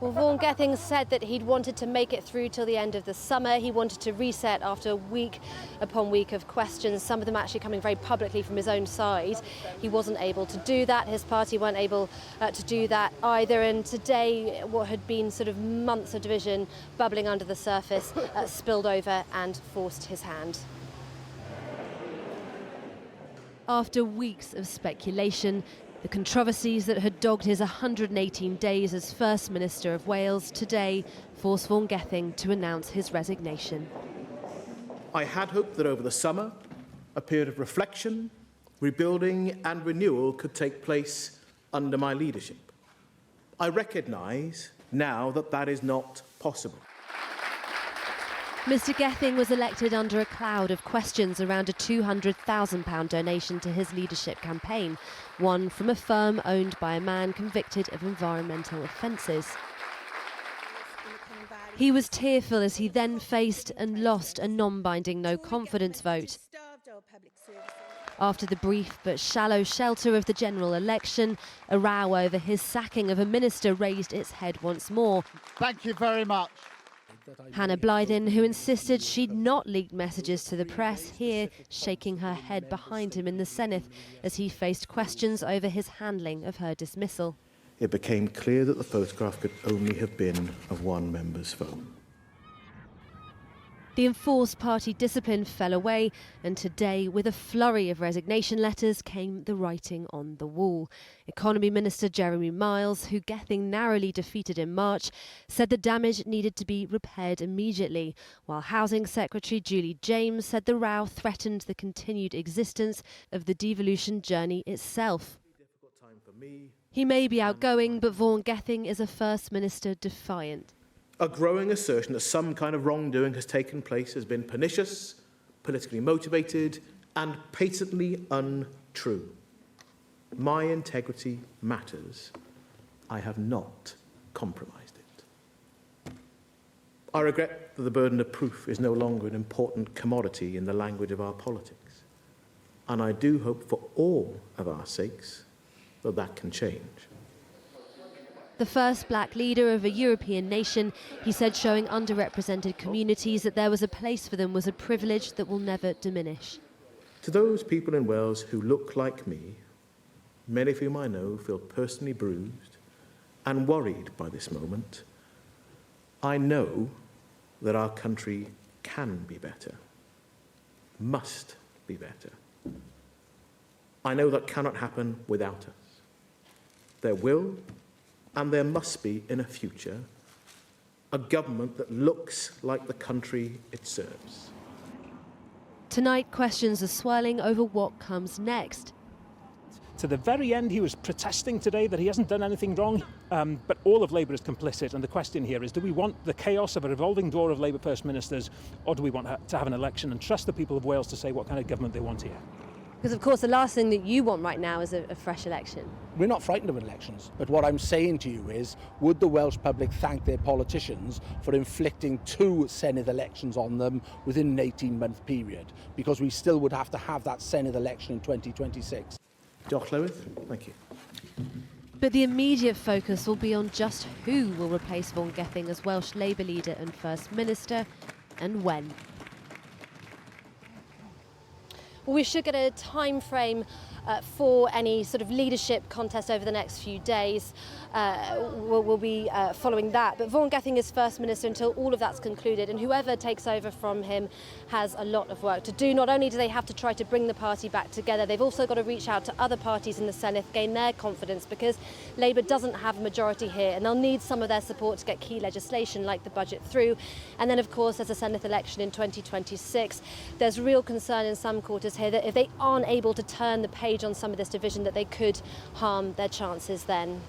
Well, Vaughan Gething said that he'd wanted to make it through till the end of the summer. He wanted to reset after week upon week of questions, some of them actually coming very publicly from his own side. He wasn't able to do that. His party weren't able to do that either. And today, what had been sort of months of division bubbling under the surface spilled over and forced his hand. After weeks of speculation, the controversies that had dogged his 118 days as First Minister of Wales today forced Vaughan Gething to announce his resignation. I had hoped that over the summer, a period of reflection, rebuilding and renewal could take place under my leadership. I recognise now that that is not possible. Mr Gething was elected under a cloud of questions around a £200,000 donation to his leadership campaign, one from a firm owned by a man convicted of environmental offences. He was tearful as he then faced and lost a non-binding no-confidence vote. After the brief but shallow shelter of the general election, a row over his sacking of a minister raised its head once more. Thank you very much. Hannah Blythen, who insisted she'd not leaked messages to the press, here shaking her head behind him in the Senedd as he faced questions over his handling of her dismissal. It became clear that the photograph could only have been of one member's phone. The enforced party discipline fell away, and today, with a flurry of resignation letters, came the writing on the wall. Economy Minister Jeremy Miles, who Gething narrowly defeated in March, said the damage needed to be repaired immediately, while Housing Secretary Julie James said the row threatened the continued existence of the devolution journey itself. He may be outgoing, but Vaughan Gething is a First Minister defiant. A growing assertion that some kind of wrongdoing has taken place has been pernicious, politically motivated, and patently untrue. My integrity matters. I have not compromised it. I regret that the burden of proof is no longer an important commodity in the language of our politics. And I do hope for all of our sakes that that can change. The first black leader of a European nation, he said showing underrepresented communities that there was a place for them was a privilege that will never diminish. To those people in Wales who look like me, many of whom I know feel personally bruised and worried by this moment, I know that our country can be better, must be better. I know that cannot happen without us. There will and there must be, in a future, a government that looks like the country it serves. Tonight, questions are swirling over what comes next. To the very end, he was protesting today that he hasn't done anything wrong, but all of Labour is complicit, and the question here is, do we want the chaos of a revolving door of Labour First Ministers, or do we want to have an election and trust the people of Wales to say what kind of government they want here? Because, of course, the last thing that you want right now is a fresh election. We're not frightened of elections, but what I'm saying to you is, would the Welsh public thank their politicians for inflicting 2 Senedd elections on them within an 18-month period? Because we still would have to have that Senedd election in 2026. Diolch Llywydd. Thank you. But the immediate focus will be on just who will replace Vaughan Gething as Welsh Labour leader and First Minister, and when. Well, we should get a time frame for any sort of leadership contest over the next few days. We'll be following that. But Vaughan Gething is First Minister until all of that's concluded, and whoever takes over from him has a lot of work to do. Not only do they have to try to bring the party back together, they've also got to reach out to other parties in the Senedd, gain their confidence, because Labour doesn't have a majority here, and they'll need some of their support to get key legislation like the budget through. And then, of course, there's a Senedd election in 2026. There's real concern in some quarters here that if they aren't able to turn the page on some of this division, that they could harm their chances then.